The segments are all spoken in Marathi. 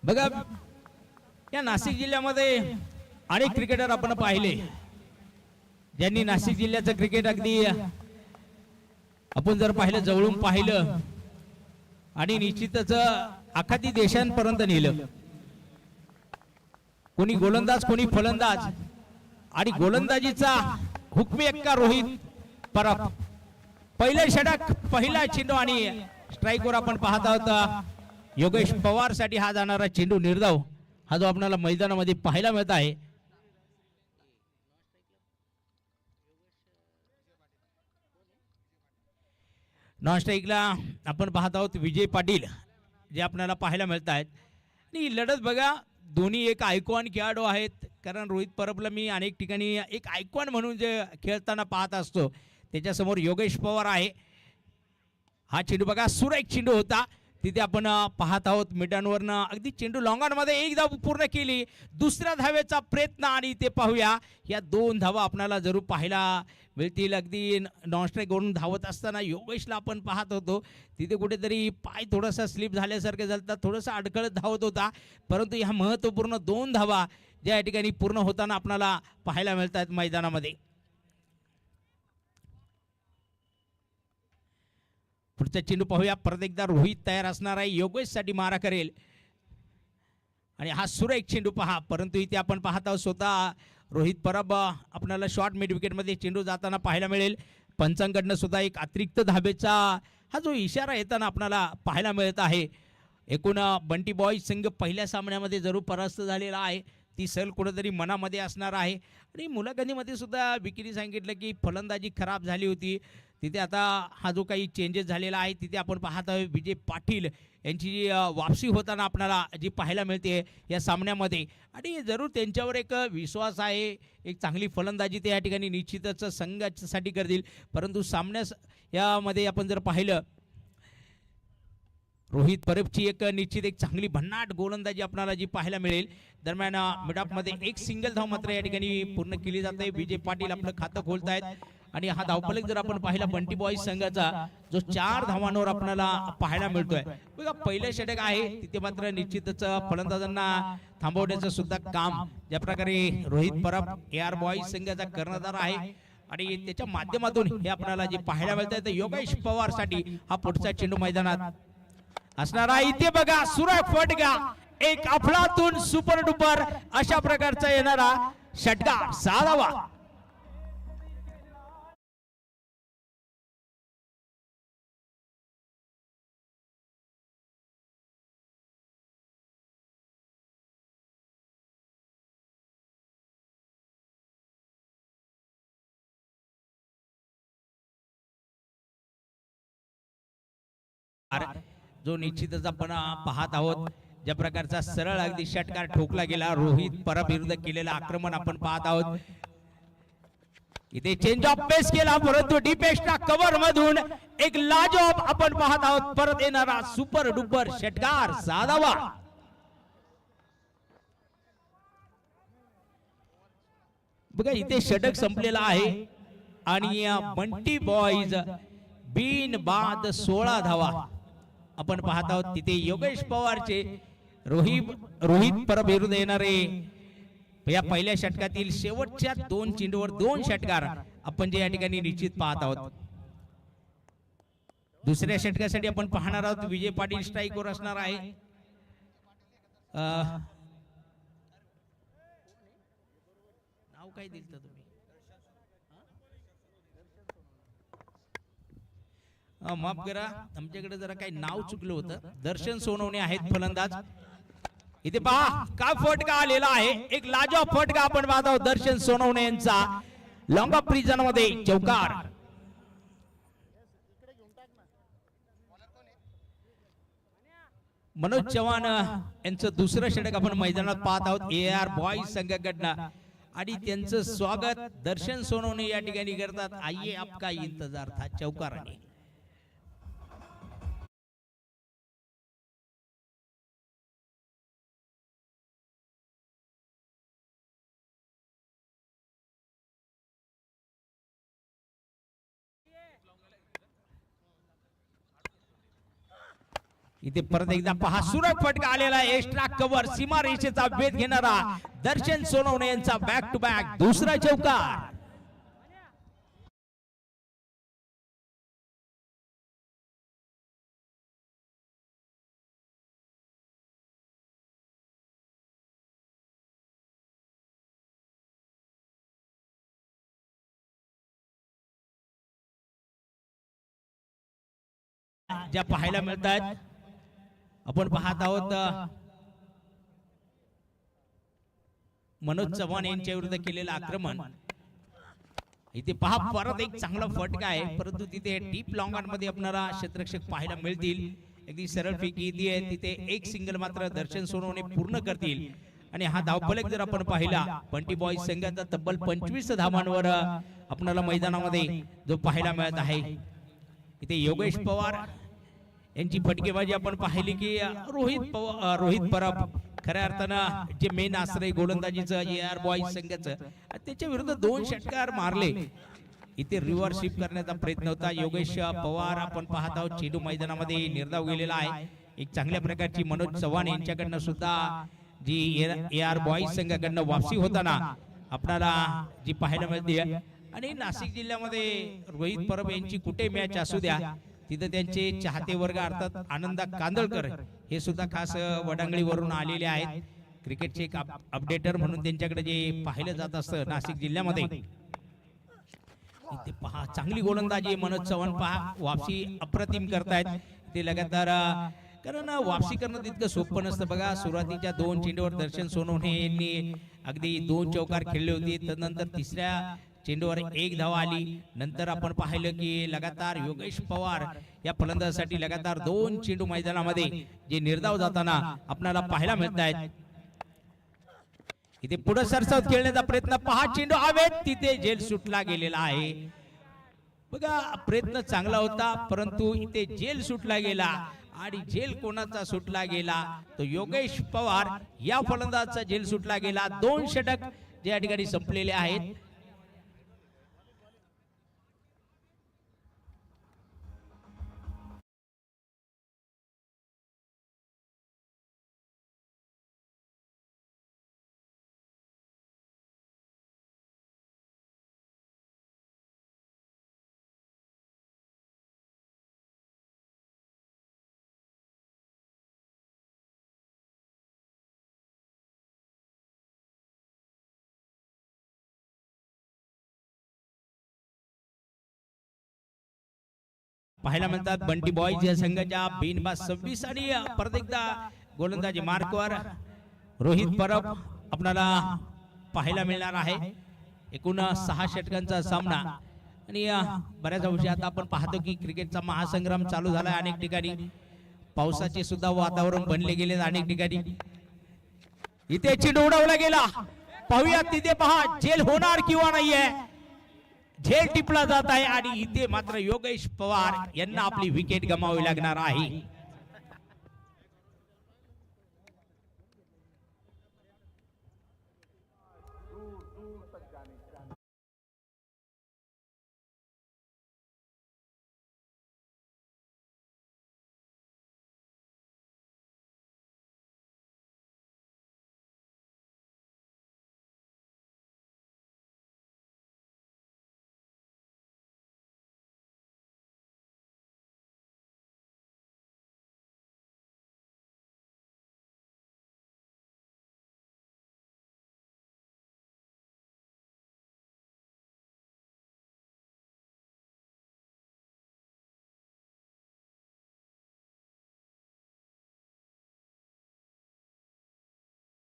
बघा या नाशिक जिल्ह्यामध्ये अनेक क्रिकेटर आपण पाहिले ज्यांनी नाशिक जिल्ह्याचं क्रिकेट अगदी आपण जर पाहिलं जवळून पाहिलं आणि निश्चितच आखाती देशांपर्यंत नेलं. कोणी गोलंदाज कोणी फलंदाज आणि गोलंदाजीचा हुकमी एक्का रोहित परब पहिलं षटक पहिला चेंडू आणि स्ट्राइकवर आपण पाहत आहोत योगेश पवार साठी हा जाणारा चेंडू निर्धाव हा जो आपल्याला मैदानामध्ये पाहायला मिळत आहे. नॉन स्ट्राइकला आपण पाहत आहोत विजय पाटील जे आपल्याला पाहायला मिळत आहेत. आणि लढत बघा दोन्ही एक आयकॉन खेळाडू आहेत. कारण रोहित परबला मी अनेक ठिकाणी एक आयकॉन म्हणून जे खेळताना पाहत असतो त्याच्यासमोर योगेश पवार आहे. हा चेंडू बघा सुरेख चेंडू होता तिथे आपण पाहत आहोत मिडांवरनं अगदी चेंडू लॉंगॉनमध्ये एक धाव पूर्ण केली. दुसऱ्या धावेचा प्रयत्न आणि ते पाहूया या दोन धावा आपल्याला जरूर पाहायला मिळतील. अगदी नॉन स्ट्राईक वरून धावत असताना योगेशला आपण पाहत होतो तिथे कुठेतरी पाय थोडासा स्लिप झाल्यासारखं झालं थोडंसं अडखळत धावत होता. परंतु ह्या महत्त्वपूर्ण दोन धावा ज्या ठिकाणी पूर्ण होताना आपल्याला पाहायला मिळतात मैदानामध्ये. पुढचा चेंडू पाहूया परत एकदा रोहित तयार असणार आहे योगेश साठी मारा करेल आणि हा सुरेख चेंडू पहा. परंतु इथे आपण पाहत आहोत स्वतः रोहित परब आपल्याला शॉर्ट मिड विकेटमध्ये चेंडू जाताना पाहायला मिळेल. पंचांकडनं सुद्धा एक अतिरिक्त धाबेचा हा जो इशारा येताना आपल्याला पाहायला मिळत आहे. एकूण बंटी बॉयज संघ पहिल्या सामन्यामध्ये जरूर परास्त झालेला आहे. ती सल कुठेतरी मनामध्ये असणार आहे. आणि मुलाखतीमध्ये सुद्धा विकीने सांगितलं की फलंदाजी खराब झाली होती. तिथे आता हा जो काही चेंजेस झालेला आहे तिथे आपण पाहत आहोत विजय पाटील यांची जी वापसी होताना आपल्याला जी पाहायला मिळते या सामन्यामध्ये. आणि जरूर त्यांच्यावर एक विश्वास आहे. एक चांगली फलंदाजी ते या ठिकाणी निश्चितच संघासाठी करतील. परंतु सामन्यास यामध्ये आपण जर पाहिलं रोहित परबची एक निश्चित एक चांगली भन्नाट गोलंदाजी आपल्याला जी पाहायला मिळेल. दरम्यान मिडॉपमध्ये एक सिंगल धाव मात्र या ठिकाणी पूर्ण केली जाते. विजय पाटील आपलं खातं खोलतायत आणि हा धावफलक जर आपण पाहिला बंटी बॉयज संघाचा जो 4 धावांवर आपल्याला पाहायला मिळतोय. बघा पहिलं षटक आहे तिथे मात्र निश्चितच फलंदाजांना थांबवण्याचं सुद्धा काम ज्या प्रकारे रोहित परब AR बॉयज संघाचा कर्णधार आहे आणि त्याच्या माध्यमातून हे आपल्याला जे पाहायला मिळत आहे. योगेश पवार साठी हा पुढचा चेंडू मैदानात असणारा इथे बघा सुरेख फटका एक अफलातून सुपर डुपर अशा प्रकारचा येणारा षटकार 6 धावा. जो निश्चितच आपण पाहत आहोत ज्या प्रकारचा सरळ अगदी षटकार ठोकला गेला रोहित परब विरुद्ध केलेलं आक्रमण आपण पाहत आहोत. इथे चेंज ऑफ पेस केला परंतु डीपेस्टच्या कव्हर मधून एक लाजवाब आपण पाहत आहोत परत येणारा सुपर डुपर षटकार 6 धावा. बघा इथे षटक संपलेला आहे आणि बंटी बॉयज बिन बाद 16 धावा आपण पाहत आहोत. तिथे योगेश पवारचे रोहित परब विरुद्ध येणारे या पहिल्या षटकातील शेवटच्या 2 चेंडूवर 2 षटकार आपण जे या ठिकाणी निश्चित पाहत आहोत. दुसऱ्या षटकासाठी आपण पाहणार आहोत विजय पाटील स्ट्राइकवर असणार आहे. नाव काय दिलं तुम्ही माफ करा आमच्याकडे जरा काही नाव चुकलं होतं. दर्शन सोनवणे आहेत फलंदाज. इथे पहा काय फटका आलेला आहे एक लाजवाब फटका आपण पाहत आहोत दर्शन सोनवणे यांचा लॉंग ऑफ प्रिजन मध्ये चौकार. मनोज चव्हाण यांचं दुसरं षटक आपण मैदानात पाहत आहोत AR बॉयज संघाकडनं आणि त्यांचं स्वागत दर्शन सोनवणे या ठिकाणी करतात. आइए आपका इंतजार था चौकाराने. इथे परत एकदा पहा सुरत फटका आलेला आहे. एक्स्ट्रा कव्हर सीमा रेषेचा वेध घेणारा दर्शन सोनवणे यांचा बॅक टू बॅक दुसरा चौकार. ज्या पाहायला मिळतात आपण पाहत आहोत मनोज चव्हाण यांच्या विरुद्ध केलेलं आक्रमण. इथे पहा परत एक चांगला फटका आहे, परंतु तिथे डीप लॉंग मध्ये आपल्याला क्षेत्ररक्षक पाहायला मिळतील. अगदी सरळ फेकी आहे, तिथे एक सिंगल मात्र दर्शन सोनवणे पूर्ण करतील. आणि हा धावफलक जर आपण पाहिला बंटी बॉयज संघाचा तब्बल 25 धावांवर आपल्याला मैदानामध्ये जो पाहायला मिळत आहे. इथे योगेश पवार यांची फटकेबाजी आपण पाहिली की रोहित परब खऱ्या अर्थानं जे मेन आश्रय गोलंदाजीचं AR बॉयज संघाचं त्याच्या विरुद्ध 2 षटकार मारले. इथे रिव्हर्शिप करण्याचा प्रयत्न होता. योगेश पवार आपण पाहत आहोत चेंडू मैदानामध्ये निर्धाव गेलेला आहे. एक चांगल्या प्रकारची मनोज चव्हाण यांच्याकडनं सुद्धा जी AR बॉयज संघाकडनं वापसी होताना आपल्याला जी पाहायला मिळते. आणि नाशिक जिल्ह्यामध्ये रोहित परब यांची कुठे मॅच असू द्या तिथे त्यांचे चाहते वर्ग अर्थात आनंदा कांदळकर हे सुद्धा खास वडांगळीवरून आलेले आहेत. क्रिकेटचे एक अपडेटर म्हणून त्यांच्याकडे जे पाहिलं जात असतं नाशिक जिल्ह्यामध्ये. इथे पहा चांगली गोलंदाजी मनोज चव्हाण पहा वापसी अप्रतिम करतायत. ते लगातार कारण वापसी करणं तितकं सोपं नसतं. बघा सुरुवातीच्या 2 चेंडूवर दर्शन सोनवणे यांनी अगदी 2 चौकार खेळले होते. त्यानंतर तिसऱ्या चेंडूवर 1 धाव आली. नंतर आपण पाहिलं की लगातार योगेश पवार या फलंदाजासाठी लगातार 2 चेंडू मैदानामध्ये जे निर्धाव जाताना आपल्याला पाहायला मिळत आहेत. इथे पुढे सरसावत खेळण्याचा प्रयत्न पहा चेंडू हवेत तिथे झेल सुटला गेलेला आहे. बघा प्रयत्न चांगला होता परंतु इथे झेल सुटला गेला. आणि झेल कोणाचा सुटला गेला तो योगेश पवार या फलंदाजाचा झेल सुटला गेला. 2 षटक या ठिकाणी संपलेले आहेत. पाहायला मिळतात बंटी बॉयज या संघाच्या बिनबाद 26 आणि परत एकदा गोलंदाजी मार्कवर रोहित परब आपल्याला पाहायला मिळणार आहे. एकूण 6 षटकांचा सामना. आणि बऱ्याच अंशी आता आपण पाहतो की क्रिकेटचा महासंग्राम चालू झाला. अनेक ठिकाणी पावसाचे सुद्धा वातावरण बनले गेले अनेक ठिकाणी. इथे चेंडू उडवला गेला पाहूया तिथे पहा झेल होणार किंवा नाहीये. झेल टिपला जात आहे आणि इथे मात्र योगेश पवार यांना आपली विकेट गमावी लागणार आहे.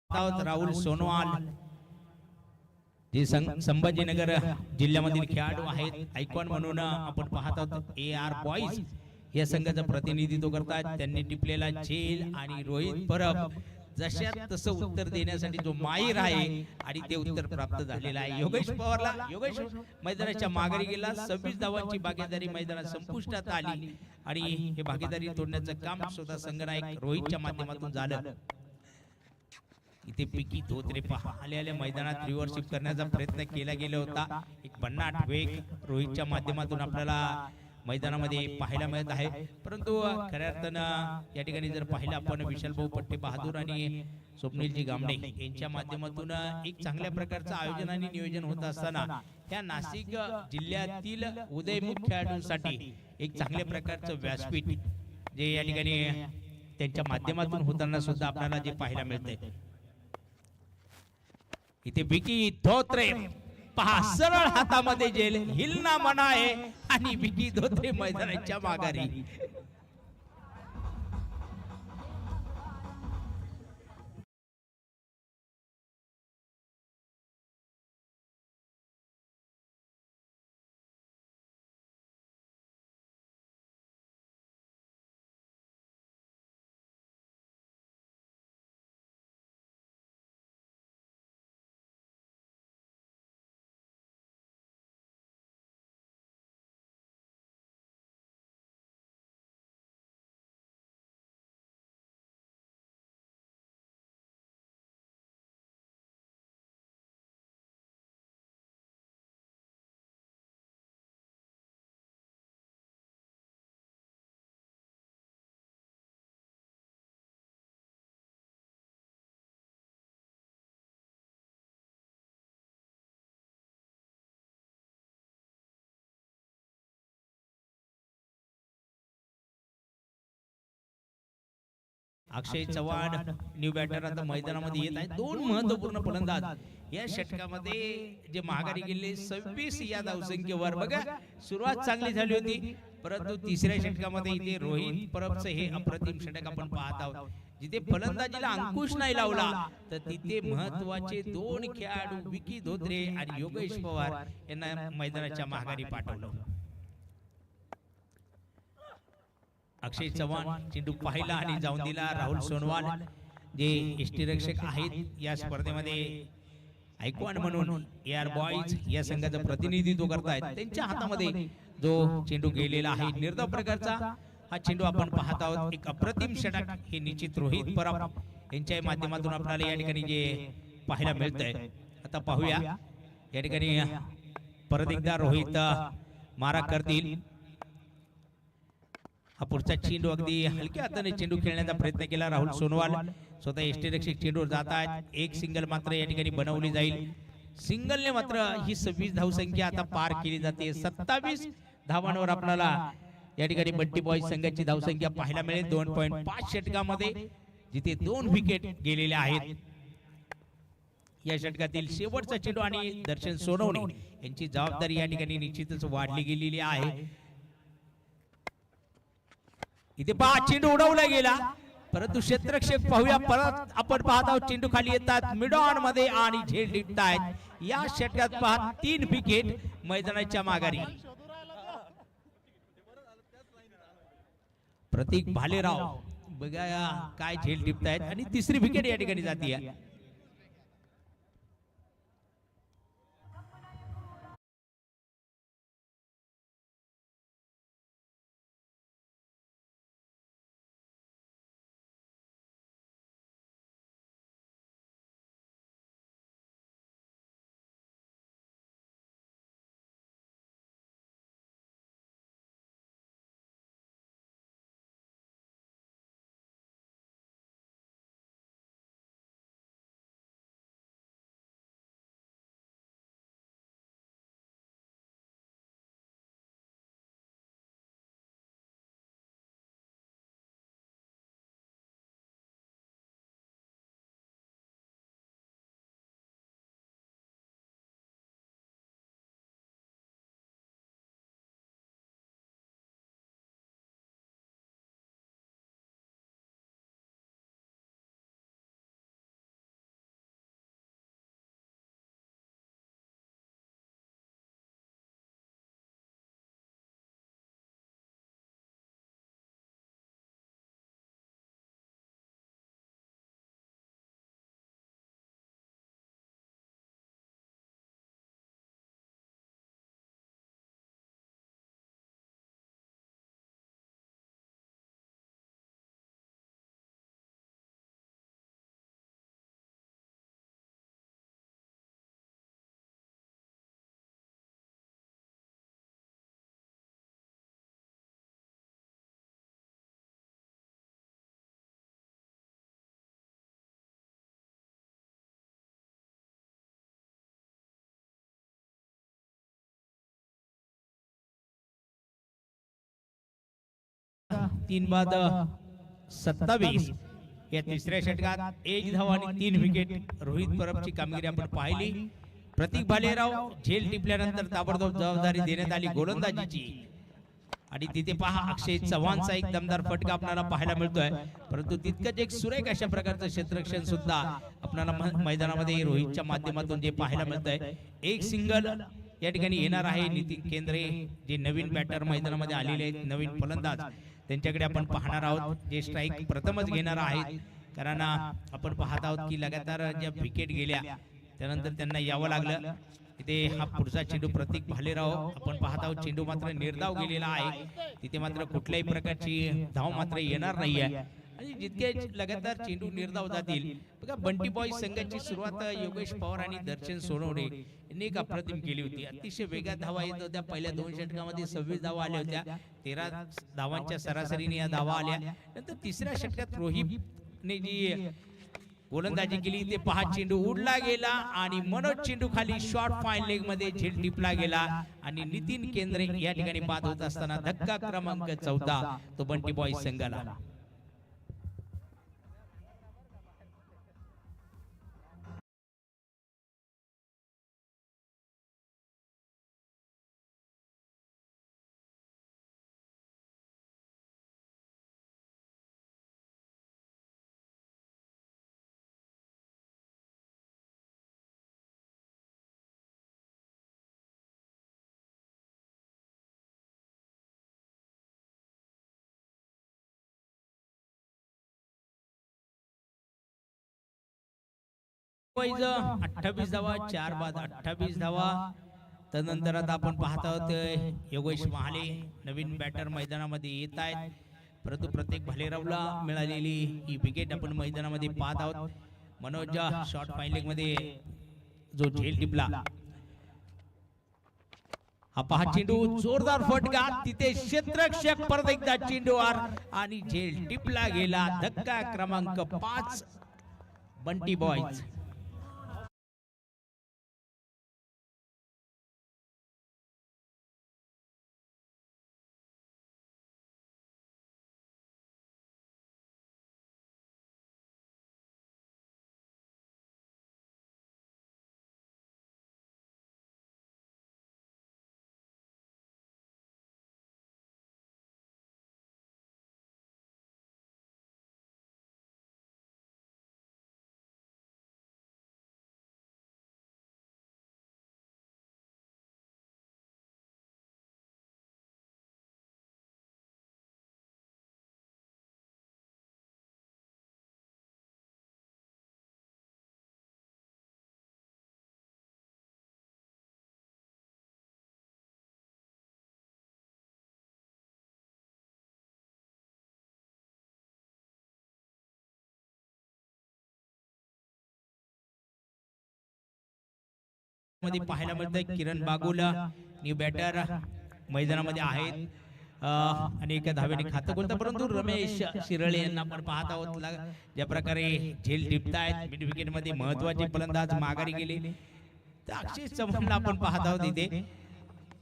राहुल सोनवाल जे संभाजीनगर जिल्ह्यामधील खेळाडू आहेत आयकॉन म्हणून आपण पाहत आहोत. AR बॉयज या संघाचं प्रतिनिधित्व करतात. त्यांनी टिपलेला झेल आणि रोहित परब जशात तसं उत्तर देण्यासाठी जो माहीर आहे आणि ते उत्तर प्राप्त झालेलं आहे. योगेश पवारला योगेश मैदानाच्या माघारी गेला. 26 धावांची भागीदारी मैदानात संपुष्टात आली आणि हे भागीदारी तोडण्याचं काम स्वतः संघनायक रोहितच्या माध्यमातून झालं. इथे पिकी धोत्रे आलेल्या मैदानात रिव्हर्शिप करण्याचा प्रयत्न केला गेला होता. एक भन्नाट वेग रोहितच्या माध्यमातून आपल्याला मैदानामध्ये पाहायला मिळत आहे. परंतु खऱ्या अर्थानं या ठिकाणी जर पाहिलं आपण विशाल भाऊ पट्टे बहादूर आणि स्वप्नीलजी गामडे यांच्या माध्यमातून एक चांगल्या प्रकारचं आयोजन आणि नियोजन होत असताना ह्या नाशिक जिल्ह्यातील उदयमुख खेळाडूंसाठी एक चांगल्या प्रकारचं व्यासपीठ जे या ठिकाणी त्यांच्या माध्यमातून होताना सुद्धा आपल्याला जे पाहायला मिळतंय. इथे विकी धोत्रे पहा सरळ हातामध्ये जेल हिलना मना आहे आणि विकी धोत्रे मैदानाच्या माघारी. अक्षय चव्हाण न्यू बॅटर आता मैदानामध्ये येत आहे. दोन महत्वपूर्ण फलंदाज या षटकामध्ये जे माघारी गेले 26 या धावसंख्येवर. बघा सुरुवात चांगली झाली होती परंतु तिसऱ्या षटकामध्ये इथे रोहित परबचं हे अप्रतिम षटक आपण पाहत आहोत. जिथे फलंदाजीला अंकुश नाही लावला तर तिथे महत्वाचे दोन खेळाडू विकी धोत्रे आणि योगेश पवार यांना मैदानाच्या माघारी पाठवलं. अक्षय चव्हाण चेंडू पाहिला आणि जाऊन दिला. राहुल सोनवाल जे यष्टीरक्षक आहेत या स्पर्धेमध्ये आयकॉन म्हणून एआर बॉईज या संघाचं प्रतिनिधित्व करतायत, त्यांच्या हातामध्ये जो चेंडू गेलेला आहे निर्धाव प्रकारचा हा चेंडू आपण पाहत आहोत. एक अप्रतिम षटक हे निश्चित रोहित परब यांच्या माध्यमातून आपल्याला या ठिकाणी जे पाहायला मिळतंय. आता पाहूया या ठिकाणी परत एकदा रोहित मारा करतील. हा पुढचा चेंडू अगदी हलक्या हाताने चेंडू खेळण्याचा प्रयत्न केला. राहुल सोनवाल स्वतः यष्टीरक्षक चेंडूवर जात आहेत. एक सिंगल मात्र या ठिकाणी बनवली जाईल. सिंगलने मात्र ही 26 धावसंख्या आता पार केली जाते. 27 धावांवर आपल्याला या ठिकाणी बंटी बॉईज संघाची धावसंख्या पाहायला मिळेल 2.5 षटकामध्ये, जिथे 2 विकेट गेलेल्या आहेत. या षटकातील शेवटचा चेंडू आणि दर्शन सोनवणे यांची जबाबदारी या ठिकाणी निश्चितच वाढली गेलेली आहे. इथे पहा चेंडू उडवला गेला परंतु क्षेत्ररक्षक पाहूया. परत आपण पाहत आहोत चेंडू खाली येतात मिडॉन मध्ये आणि झेल टिपतायत. या षटकात पहा 3 विकेट मैदानाच्या माघारी. प्रतीक भालेराव बघा काय झेल टिपतायत आणि तिसरी विकेट या ठिकाणी जाते. 3 बाद 27 या तिसऱ्या षटकात 1 धाव आणि 3 विकेट रोहित परबची कामगिरी आपण पाहिली. प्रतीक भालेराव झेल टिपल्यानंतर ताबडतोब जबाबदारी देण्यात आली गोलंदाजीची आणि तिथे पहा अक्षय चव्हाणचा एक दमदार फटका आपल्याला पाहायला मिळतोय. परंतु तितकंच एक सुरेख अशा प्रकारचं क्षेत्ररक्षण सुद्धा आपल्याला मैदानामध्ये रोहितच्या माध्यमातून जे पाहायला मिळतंय. एक सिंगल या ठिकाणी येणार आहे. नितीन केंद्रे जे नवीन बॅटर मैदानामध्ये आलेले आहेत, नवीन फलंदाज, त्यांच्याकडे आपण पाहणार आहोत जे स्ट्राईक प्रथमच घेणार आहेत. कारण आपण पाहत आहोत की लगातार ज्या विकेट गेल्या त्यानंतर त्यांना यावं लागलं. तिथे हा पुढचा चेंडू प्रतीक भालेराव आपण पाहत आहोत. चेंडू मात्र निर्धाव गेलेला आहे. तिथे मात्र कुठल्याही प्रकारची धाव मात्र येणार नाहीये आणि जितके लगातार चेंडू निर्धाव जातील. बघा बंटी बॉयज संघाची सुरुवात योगेश पवार आणि दर्शन सोनवणे यांनी एक अप्रतिम केली होती. अतिशय वेगात धावा येत होत्या. पहिल्या 2 षटकामध्ये 26 धावा आल्या होत्या. 13 धावांच्या सरासरीने या धावा आल्या. नंतर तिसऱ्या षटकात रोहितने जी गोलंदाजी केली ते पहा चेंडू उडला गेला आणि मनोज चेंडू खाली शॉर्ट फाईन लेग मध्ये झेल टिपला गेला आणि नितीन केंद्रे या ठिकाणी बाद होत असताना धक्का क्रमांक 14 तो बंटी बॉयज संघाला. बॉयज 28 धावा, 4 बाद 28 धावा. त्यानंतर आता आपण पाहत आहोत योगेश महाले नवीन बॅटर मैदानामध्ये येत आहेत. परंतु प्रत्येक भालेरावला मिळालेली ही विकेट आपण मैदानामध्ये पाहत आहोत. मनोज शॉर्ट फाईन लेग मध्ये जो झेल टिपला हा पहा चेंडू जोरदार फटका तिथे क्षेत्ररक्षक परत एकदा चेंडूवर आणि झेल टिपला गेला. धक्का क्रमांक 5 बंटी बॉयज. मध्ये पाहायला मिळतंय किरण बागुला न्यू बॅटर मैदानामध्ये आहेत आणि एका धावेने खातं खोलतं. परंतु रमेश शिरळे यांना आपण पाहत आहोत ज्या प्रकारे झेल टिपतायत. मिड विकेट मध्ये महत्वाचे फलंदाज माघारी गेले. तर अक्षय चव्हाणला आपण पाहत आहोत. इथे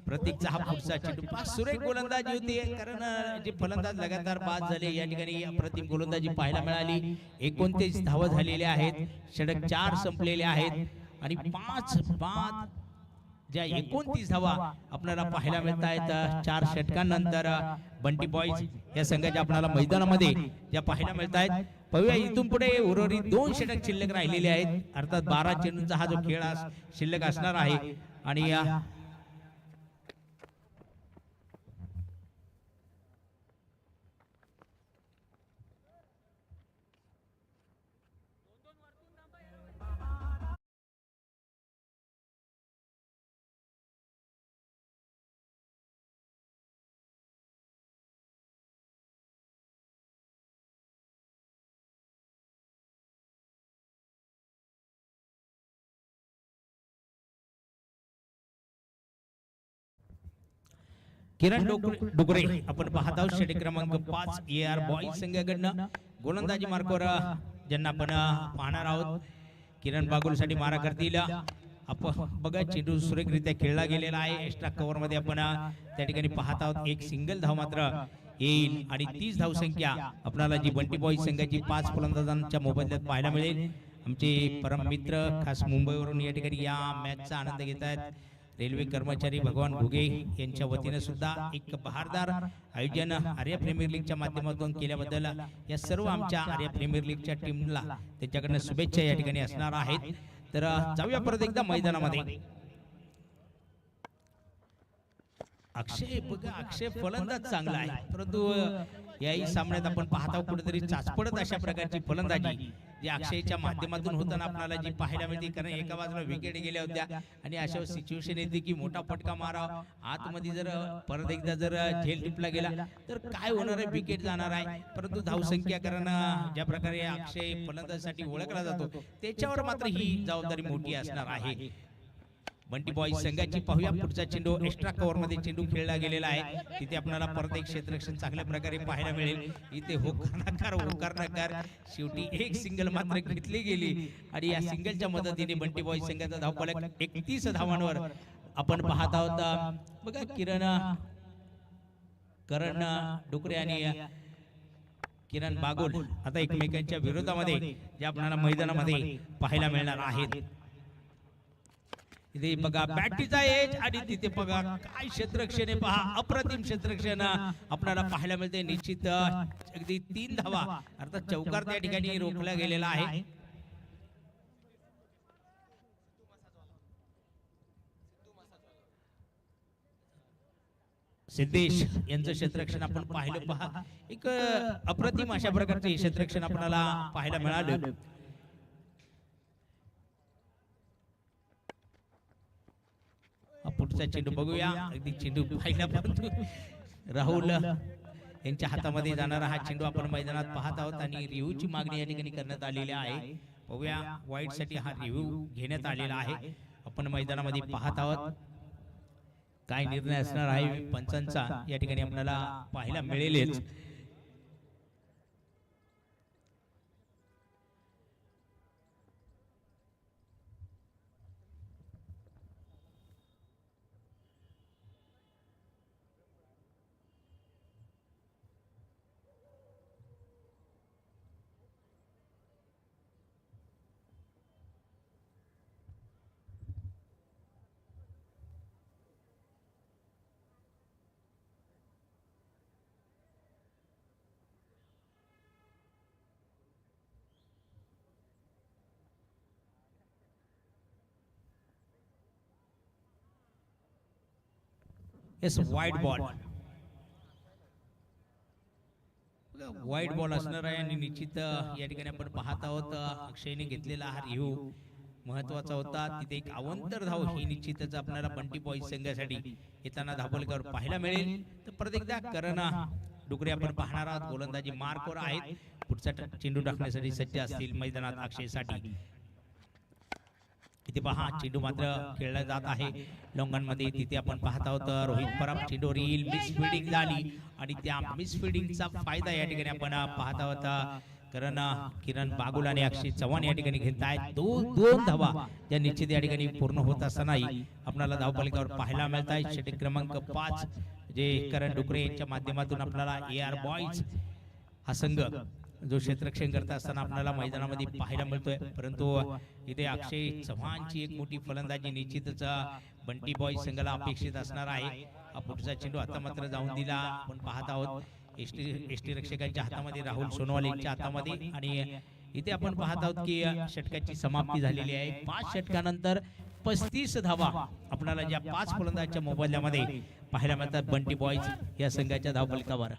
प्रतीकचा हा पुढचा चेंडू पाच सुरेख गोलंदाजी होती. कारण जे फलंदाज लगातार बाद झाले या ठिकाणी अप्रतिम गोलंदाजी पाहायला मिळाली. 29 धावा झालेल्या आहेत. षटक 4 संपलेले आहेत आणि 5 बाद ज्या 29 धावा आपल्याला पाहायला मिळत आहेत 4 षटकांनंतर बंटी बॉयज या संघाच्या आपल्याला मैदानामध्ये ज्या पाहायला मिळत आहेत. पाहूया इथून पुढे उर्वरित 2 षटक शिल्लक राहिलेले आहेत. अर्थात 12 चेंडूंचा हा जो खेळ शिल्लक असणार आहे आणि किरण डुगरे आपण पाहत आहोत. षटक क्रमांक 5 AR बॉयज संघाकडनं गोलंदाजी मार्कवर ज्यांना आपण पाहणार आहोत. किरण बागुलसाठी मारा करतील. आपण बघा चेंडू सुरेखरित्या खेळला गेलेला आहे. एक्स्ट्रा कव्हर मध्ये आपण त्या ठिकाणी पाहत आहोत. एक सिंगल धाव मात्र येईल आणि 30 धावसंख्या आपल्याला जी बंटी बॉय संघाची 5 फलंदाजांच्या मोबदल्यात पाहायला मिळेल. आमचे परम मित्र खास मुंबईवरून या ठिकाणी या मॅचचा आनंद घेत आहेत. रेल्वे कर्मचारी भगवान घुगे यांच्या वतीने सुद्धा एक बहारदार आयोजन आर्या प्रीमियर लीगच्या माध्यमातून केल्याबद्दल या सर्व आमच्या आर्या प्रीमियर लीगच्या टीमला त्यांच्याकडनं शुभेच्छा या ठिकाणी असणार आहेत. तर जाऊया परत एकदा मैदानामध्ये. अक्षय बघा, अक्षय फलंदाज चांगला आहे, परंतु याही सामन्यात आपण पाहतो कुठेतरी चाचपडत अशा प्रकारची फलंदाजी जी अक्षयच्या माध्यमातून होताना आपल्याला जी पाहायला मिळते. कारण एका बाजूला विकेट गेल्या होत्या आणि अशा सिच्युएशन येते की मोठा फटका मारावा, आतमध्ये जर परत एकदा जर झेल टिपला गेला तर काय होणार आहे, विकेट जाणार आहे. परंतु धावसंख्या कारण ज्या प्रकारे अक्षय फलंदाजीसाठी ओळखला जातो त्याच्यावर मात्र ही जबाबदारी मोठी असणार आहे. बंटी बॉय संघाची पाहूया पुढचा चेंडू एक्स्ट्रा कव्हर मध्ये चेंडू खेळला गेलेला आहे. तिथे आपल्याला परत एक क्षेत्ररक्षण चांगल्या प्रकारे पाहायला मिळेल. इथे होकार नकार शेवटी एक सिंगल मात्र घेतली गेली आणि या सिंगलच्या मदतीने बंटी बॉय संघाचा धावफलक 31 धावांवर आपण पाहत आहोत. बघा करण डुकरे आणि किरण बागुल आता एकमेकांच्या विरोधामध्ये जे आपल्याला मैदानामध्ये पाहायला मिळणार आहेत. इथे बघा बॅटीचा एज आणि तिथे बघा काय क्षेत्ररक्षण आहे, पहा अप्रतिम क्षेत्ररक्षण आपल्याला पाहायला मिळते. निश्चित अगदी 3 धावा अर्थात चौकार त्या ठिकाणी रोखला गेलेला आहे. सिद्धेश यांचं क्षेत्ररक्षण आपण पाहिलं, पहा एक अप्रतिम अशा प्रकारचे क्षेत्ररक्षण आपल्याला पाहायला मिळालं. पुढचा चेंडू बघूया. अगदी चेंडू पाहिला परंतु राहुल यांच्या हातामध्ये जाणारा हा चेंडू आपण मैदानात पाहत आहोत आणि रिव्ह्यूची मागणी या ठिकाणी करण्यात आलेली आहे. बघूया वाईट साठी हा रिव्ह्यू घेण्यात आलेला आहे. आपण मैदानामध्ये पाहत आहोत काय निर्णय असणार आहे पंचांचा या ठिकाणी आपल्याला पाहायला मिळेलच. वाईट बॉल असणार आहे आणि निश्चित या ठिकाणी आपण पाहत आहोत अक्षयने घेतलेला हा रिव्ह्यू महत्वाचा होता. तिथे एक अवंतर धाव ही निश्चितच आपल्याला बंटी बॉय संघासाठी येताना धावफलकावर पाहायला मिळेल. तर परत एकदा करण डुकरे आपण पाहणार आहोत. गोलंदाजी मार्कवर आहेत, पुढचा चेंडू टाकण्यासाठी सज्ज असतील मैदानात अक्षयसाठी. इथे पहा चेंडू मात्र खेळला जात आहे लोंगांमध्ये. तिथे आपण पाहत आहोत रोहित परब चेंडूवर येईल, मिस फिल्डिंग झाली आणि त्या मिस फिल्डिंगचा फायदा या ठिकाणी आपण पाहत आहोत. कारण किरण बागुल आणि अक्षय चव्हाण या ठिकाणी घेत आहेत. दोन धावा त्या निश्चित या ठिकाणी पूर्ण होत असतानाही आपल्याला धावफलकावर पाहायला मिळत आहे. षटक क्रमांक 5 जे करण डुकरे यांच्या माध्यमातून आपल्याला AR बॉयज हा संघ जो क्षेत्ररक्षण करत असताना आपल्याला मैदानामध्ये पाहायला मिळतोय. परंतु इथे अक्षय चव्हाणची एक मोठी फलंदाजी निश्चितच बंटी बॉय संघाला अपेक्षित असणार आहे. पुढचा चेंडू आता मात्र जाऊन दिला. आपण पाहत आहोत एसटी रक्षकांच्या हातामध्ये, राहुल सोनवाल यांच्या हातामध्ये आणि इथे आपण पाहत आहोत की षटकाची समाप्ती झालेली आहे. 5 षटकानंतर 35 धावा आपल्याला ज्या 5 फलंदाजांच्या मोबदल्यामध्ये पाहायला मिळतात बंटी बॉयज या संघाच्या धावफलकावर.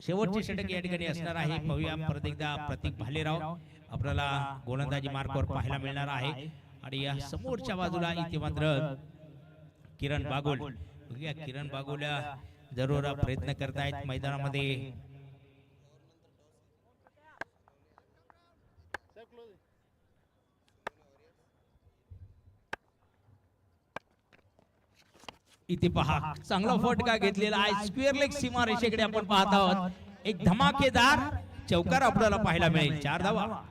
शेवटचे षटक या ठिकाणी असणार आहे. पाहूया परत एकदा प्रतीक भालेराव आपल्याला गोलंदाजी मार्कवर पाहायला मिळणार आहे आणि या समोरच्या बाजूला इथे मात्र किरण बागुल. बघूया किरण बागुल जरूर प्रयत्न करतायत मैदानामध्ये. इथे पहा चांगला फटका घेतलेला आहे. स्क्वेअर लेग सीमा रेषेकडे आपण पाहत आहोत. एक धमाकेदार चौकार आपल्याला पाहायला मिळेल. 4 धावा.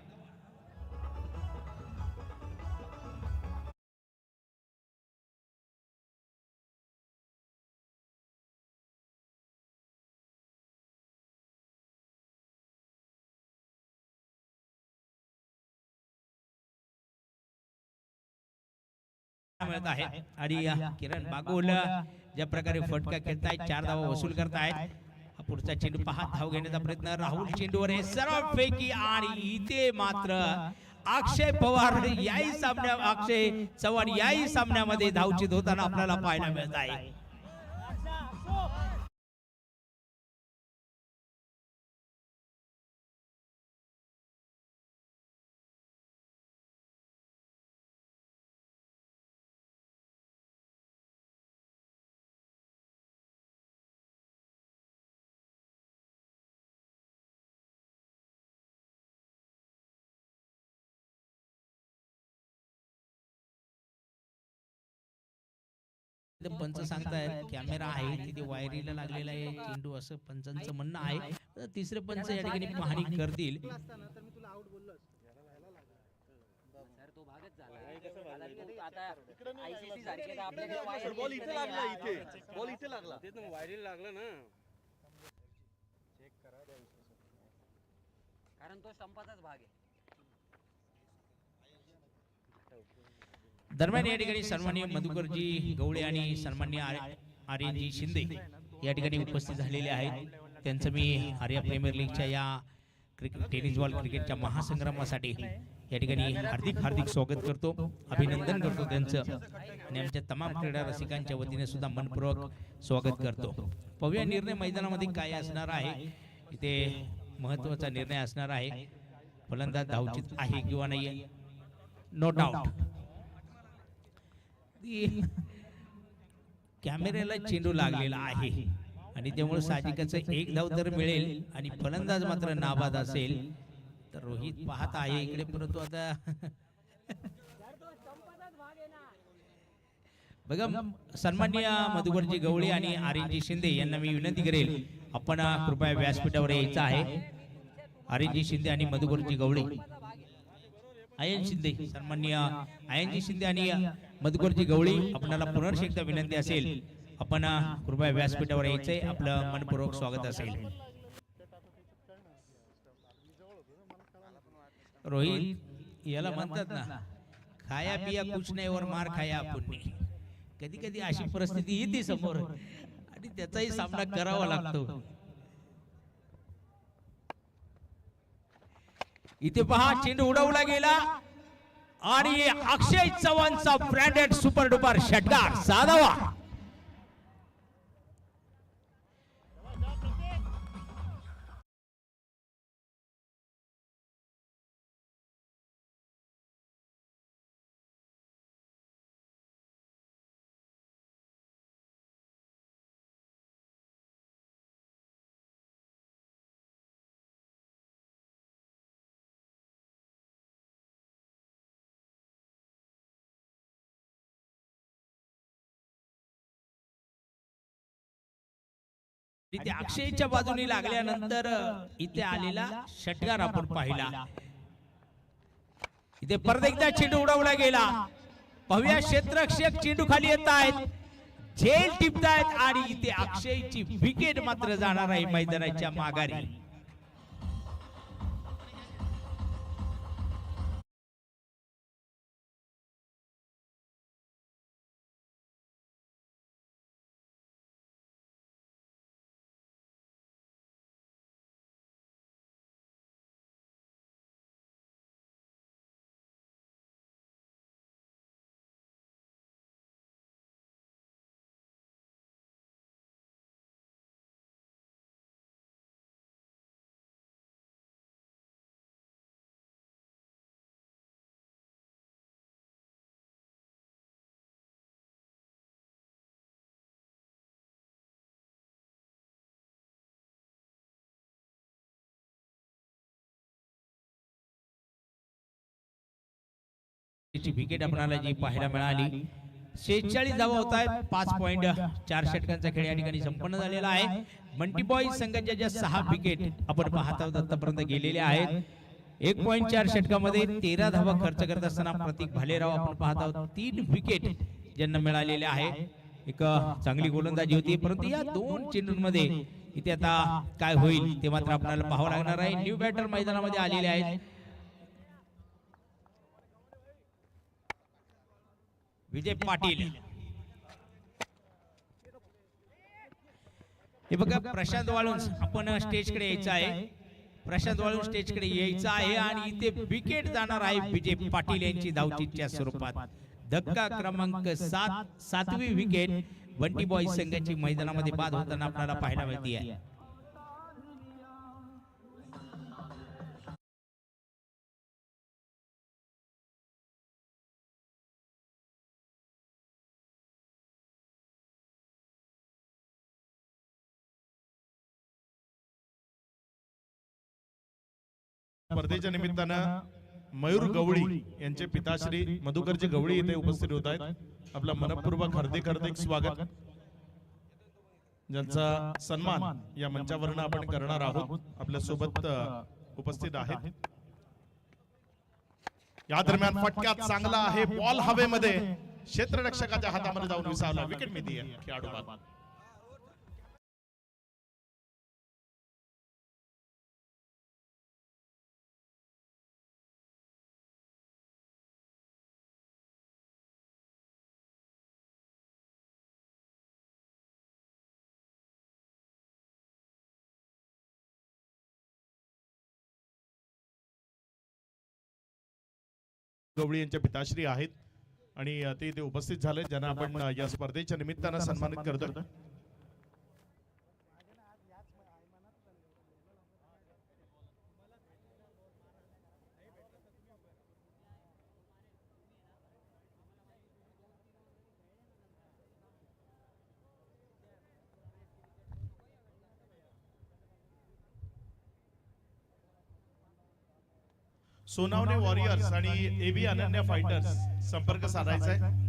मिळत आहे आणि किरण बागुल ज्या प्रकारे फटका खेळतायत 4 धावा वसूल करतायत. हा पुढचा चेंडू पहा धाव घेण्याचा प्रयत्न राहुल चेंडूवर आहे सरळ फेकी आणि इथे मात्र अक्षय पवार याही सामन्या अक्षय चव्हाण याही सामन्यामध्ये धावचित होताना आपल्याला पाहायला मिळत आहे. पंच सांगतायत कॅमेरा आहे तिथे वायरीला लागलेला आहे चेंडू असं पंचांचं म्हणणं आहे. तर तिसरे पंच या ठिकाणी पाहणी करतील. बॉल इथे लागला बॉल इथे लागला वायरीला लागला ना कारण तो संपाचाच भाग आहे. दरम्यान या ठिकाणी सन्माननीय मधुकरजी गवळे आणि सन्माननीय आर्यनजी शिंदे या ठिकाणी उपस्थित झालेले आहेत. त्यांचं मी आर्या प्रीमियर लीगच्या या टेनिस बॉल क्रिकेटच्या महासंग्रामासाठी या ठिकाणी हार्दिक स्वागत करतो, अभिनंदन करतो त्यांचं आणि आमच्या तमाम क्रीडा रसिकांच्या वतीने सुद्धा मनपूर्वक स्वागत करतो. पाहूया निर्णय मैदानामध्ये काय असणार आहे. इथे महत्त्वाचा निर्णय असणार आहे. फलंदाज धावचित आहे किंवा नाही, नो डाऊट. कॅमेऱ्याला चेंडू लागलेला आहे आणि त्यामुळे साहजिकच एक धाव तर मिळेल आणि फलंदाज मात्र नाबाद असेल तर रोहित पाहत आहे इकडे, परंतु आता बघा सन्माननीय मधुकरजी गवळे आणि आर्यनजी शिंदे यांना मी विनंती करेल आपण कृपया व्यासपीठावर यायचं आहे. आर्यनजी शिंदे आणि मधुकरजी गवळे, आयन शिंदे, सन्माननीय आयनजी शिंदे आणि मधुकरजी गवळी आपल्याला पुनर्श एकदा विनंती असेल आपण कृपया व्यासपीठावर यायचंय, आपलं मनपूर्वक स्वागत असेल. रोहित याला म्हणतात ना खाया पिया कुछ नाही और मार खाया आपण. कधी कधी अशी परिस्थिती येते समोर आणि त्याचाही सामना करावा लागतो. इथे पहा चेंडू उडवला गेला आणि अक्षय चव्हाणचा ब्रँडेड सुपर डुपर षटकार साधावा. इथे अक्षयच्या बाजूने लागल्यानंतर इथे आलेला षटकार आपण पाहिला. इथे परत एकदा चेंडू उडवला गेला. पाहूया क्षेत्ररक्षक चेंडू खाली येत आहेत, झेल टिपतायत आणि इथे अक्षयची विकेट मात्र जाणार आहे मैदानाच्या माघारी. विकेट आपल्याला जी पाहायला मिळाली. 46 धावा होत आहेत. 5.4 षटकांचा खेळ या ठिकाणी संपन्न झालेला आहे. मंटी बॉय संघाच्या ज्या 6 विकेट आपण पाहत आहोत आतापर्यंत गेलेल्या आहेत. 1.4 षटकामध्ये 13 धावा खर्च करत असताना प्रतीक भालेराव आपण पाहत आहोत 3 विकेट ज्यांना मिळालेले आहे. एक चांगली गोलंदाजी होती, परंतु या 2 चेंडूंमध्ये इथे आता काय होईल ते मात्र आपल्याला पाहावं लागणार आहे. न्यू बॅटर मैदानामध्ये आलेले आहेत. विजय पाटील. हे बघा प्रशांत वाळून आपण स्टेजकडे यायचं आहे. प्रशांत वाळून स्टेजकडे यायचं आहे आणि इथे विकेट जाणार आहे विजय पाटील यांची धावचीच्या स्वरूपात. धक्का क्रमांक 7, 7वी विकेट बंटी बॉय संघाची मैदानामध्ये बाद होताना आपल्याला पाहायला मिळते आहे. स्पर्धेच्या निमित्तानं मयूर गवळी यांचे पिताश्री मधुकरजी गवळी इथे उपस्थित होत आहेत. आपला मनपूर्वक हार्दिक स्वागत. ज्यांचा सन्मान या मंचावरून आपण करणार आहोत आपल्या सोबत उपस्थित आहेत. या दरम्यान फटक्यात चांगला आहे बॉल हवेमध्ये क्षेत्ररक्षकाच्या हातामध्ये जाऊन विसावला. विकेट मिळते खेळाडू बाद. गवळी यांच्या पिताश्री आहेत आणि ते इथे उपस्थित झाले ज्यांना आपण या स्पर्धेच्या निमित्तानं सन्मानित करतोय. सोनावणे वॉरियर्स आणि एबी अनन्या फायटर्स संपर्क साधायचा आहे.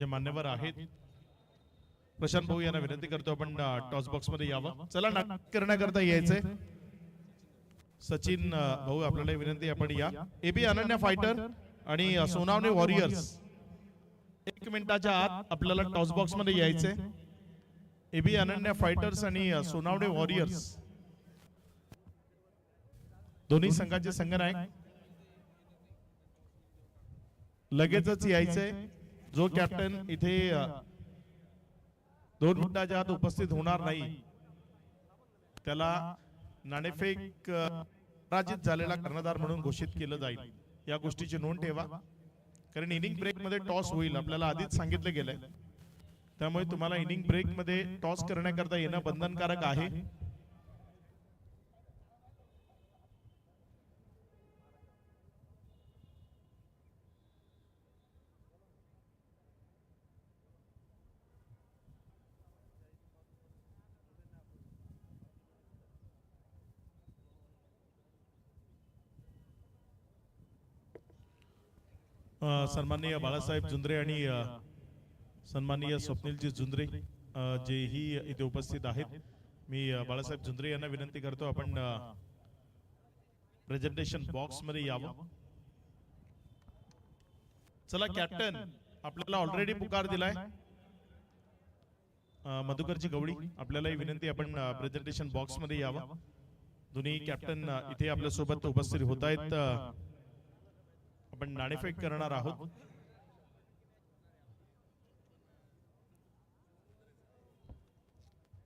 जे मान्यवर आहेत प्रशांत भाऊ यांना विनंती करतो आपण टॉस बॉक्स मध्ये यावं. चला नाटक करण्याकरता यायचंय. सचिन भाऊ आपल्याला विनंती आपण या. एबी अनन्या फायटर आणि सोनावणे वॉरियर्स 1 मिनिटाच्या आत आपल्याला टॉस बॉक्स मध्ये यायचंय. एबी अनन्या फायटर्स आणि सोनावणे वॉरियर्स दोन्ही संघाचे संघनायक लगेचच यायचंय. जो कॅप्टन इथे 2 मिनिटाच्या आत उपस्थित होणार नाही त्याला नाणेफेक पराजित झालेला कर्णधार म्हणून घोषित केलं जाईल. या गोष्टीची नोंद ठेवा कारण इनिंग ब्रेक मध्ये टॉस होईल आपल्याला आधीच सांगितलं गेलंय. त्यामुळे तुम्हाला इनिंग ब्रेक मध्ये टॉस करण्याकरता येणं बंधनकारक आहे. सन्माननीय बाळासाहेब जुंद्रे आणि सन्माननीय स्वप्नीलजी जुंद्रे जेही इथे उपस्थित आहेत. मी बाळासाहेब जुंद्रे यांना विनंती करतो आपण प्रेझेंटेशन बॉक्स मध्ये यावं. चला कॅप्टन आपल्याला ऑलरेडी पुकार दिलाय. मधुकरजी गवळी आपल्यालाही विनंती आपण प्रेझेंटेशन बॉक्स मध्ये यावं. दोन्ही कॅप्टन इथे आपल्या सोबत उपस्थित होत आहेत. आपण नाणेफेक करणार आहोत.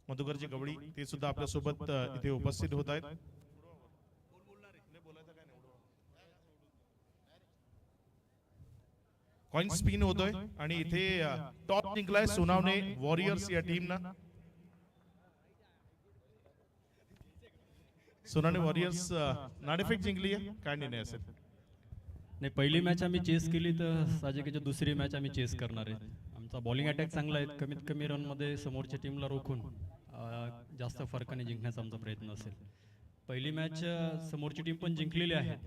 मधुकरजी गवळी ते सुद्धा आपल्या सोबत इथे उपस्थित होत आहेत. पॉइंट स्पिन होतोय आणि इथे टॉप जिंकलाय सुनावणे वॉरियर्स या टीमनं. सुनावणे वॉरियर्स नाणेफेक जिंकली आहे, काय निर्णय असेल? नाही, पहिली मॅच आम्ही चेस केली तर साहजिकच दुसरी मॅच आम्ही चेस करणार आहे. आमचा बॉलिंग अटॅक चांगला आहे, कमीत कमी रनमध्ये समोरच्या टीमला रोखून जास्त फरकाने जिंकण्याचा आमचा प्रयत्न असेल. पहिली मॅच समोरची टीम पण जिंकलेली आहे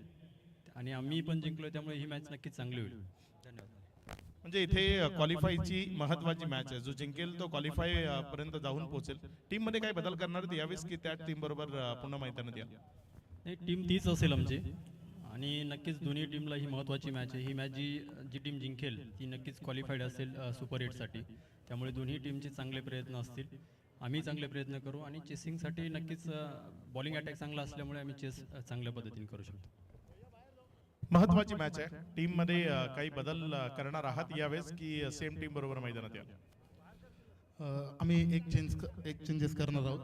आणि आम्ही पण जिंकलोय, त्यामुळे ही मॅच नक्कीच चांगली होईल. धन्यवाद. म्हणजे इथे क्वालिफायची महत्वाची मॅच आहे, जो जिंकेल तो क्वालिफाय पर्यंत जाऊन पोहोचेल. टीम मध्ये काय बदल करणार आहेत यावेळेस की त्या टीम बरोबर पुन्हा मैदानात या? नाही, टीम तीच असेल आमची आणि नक्कीच दोन्ही टीमला ही महत्त्वाची मॅच आहे. ही मॅच जी टीम जिंकेल ती नक्कीच क्वालिफाईड असेल सुपर 8साठी. त्यामुळे दोन्ही टीमचे चांगले प्रयत्न असतील, आम्ही चांगले प्रयत्न करू आणि चेसिंगसाठी नक्कीच बॉलिंग अटॅक चांगला असल्यामुळे आम्ही चेस चांगल्या पद्धतीने करू शकतो. महत्वाची मॅच आहे, टीम मध्ये काही बदल करणार आहात यावेळेस की सेम टीम बरोबर मैदानात या? आम्ही एक चेंजेस करणार आहोत,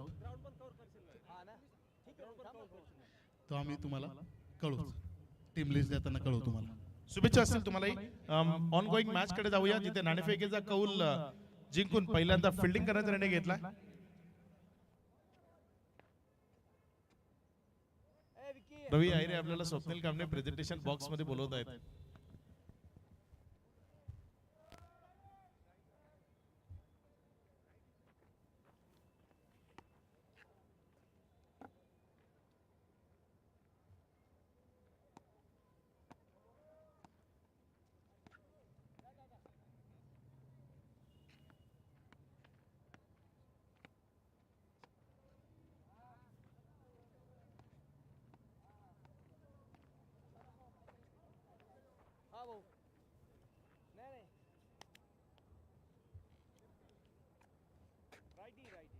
तो आम्ही तुम्हाला कळवू. टीम लिस्ट देताना कळवू तुम्हाला. शुभेच्छा असतील तुम्हालाही. ऑन गोईंग मॅच कडे जाऊया, जिथे नाणेफेकीचा कौल जिंकून पहिल्यांदा फिल्डिंग करण्याचा निर्णय घेतला. रवी आहिरे आपल्याला स्वप्नील कामने प्रेझेंटेशन बॉक्स मध्ये बोलवत आहेत. हा भाऊ नाही नाही राईटी राईटी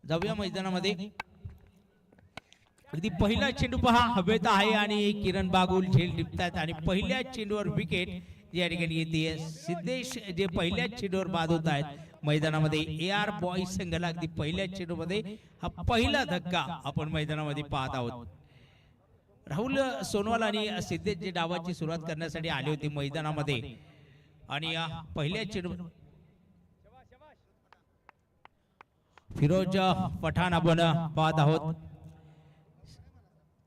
जाऊया मैदानामध्ये. अगदी पहिला चेंडू पहा हवेत आहे आणि किरण बागुल झेल टिपतात आणि पहिल्या चेंडूवर विकेट या ठिकाणी येते. सिद्धेश जे पहिल्या चेंडूवर बाद होत आहेत मैदानामध्ये. AR बॉईज संघाला अगदी पहिल्या चेंडूमध्ये हा पहिला धक्का आपण मैदानामध्ये पाहत आहोत. राहुल सोनवाल आणि सिद्धेश जे डावाची सुरुवात करण्यासाठी आले होते मैदानामध्ये आणि पहिल्या चेंडू फिरोज पठाण आपण पाहत आहोत.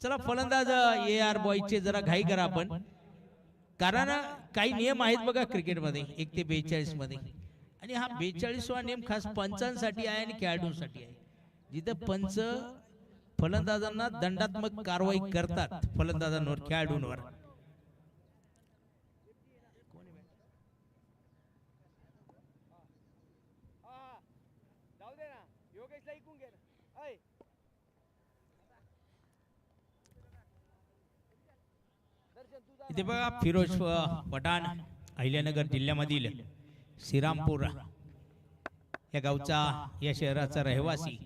चला फलंदाज AR बॉईजचे जरा घाई करा आपण, कारण काही नियम आहेत बघा क्रिकेटमध्ये 1 ते 42 मध्ये, आणि हा 42वा नियम खास पंचांसाठी आहे आणि खेळाडूंसाठी आहे. जिथं पंच फलंदाजांना दंडात्मक कारवाई करतात फलंदाजांवर खेळाडूंवर. जाऊ दे ना, योगेशला ऐकून घे ना. ऐ दर्शन तुझा इथे बघा फिरोज पठाण अहिल्यानगर जिल्ह्यामधील श्रीरामपूर या गावचा, या शहराचा रहिवासी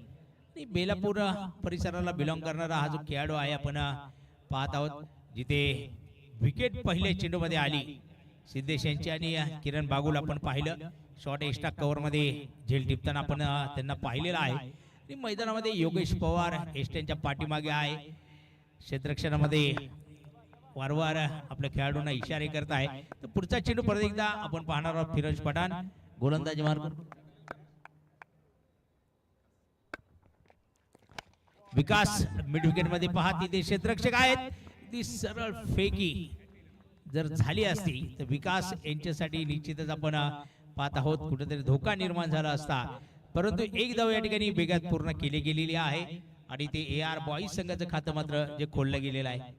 आणि बेलापूर परिसराला बिलॉंग करणारा हा जो खेळाडू आहे आपण पाहत आहोत. जिथे विकेट पहिल्या चेंडूमध्ये आली सिद्धेश यांची आणि किरण बागुल आपण पाहिलं शॉर्ट एक्स्ट्रा कव्हर मध्ये झेल टिपताना आपण त्यांना पाहिलेलं आहे. आणि मैदानामध्ये योगेश पवार एस्ट्यांच्या पाठीमागे आहे. क्षेत्ररक्षणामध्ये वारंवार आपल्या खेळाडूंना इशारे करत आहे. तर पुढचा चेंडू परत एकदा आपण पाहणार आहोत. फिरोज पठाण गोलंदाजी मार्ग. विकास मिड विकेट मध्ये पहा तिथे क्षेत्ररक्षक आहेत. ती सरळ फेकी जर झाली असती तर विकास यांच्यासाठी निश्चितच आपण पाहत आहोत कुठेतरी धोका निर्माण झाला असता, परंतु एक धाव या ठिकाणी वेगात पूर्ण केली गेलेली आहे आणि ते AR बॉईज संघाचं खातं मात्र जे खोललं गेलेलं आहे.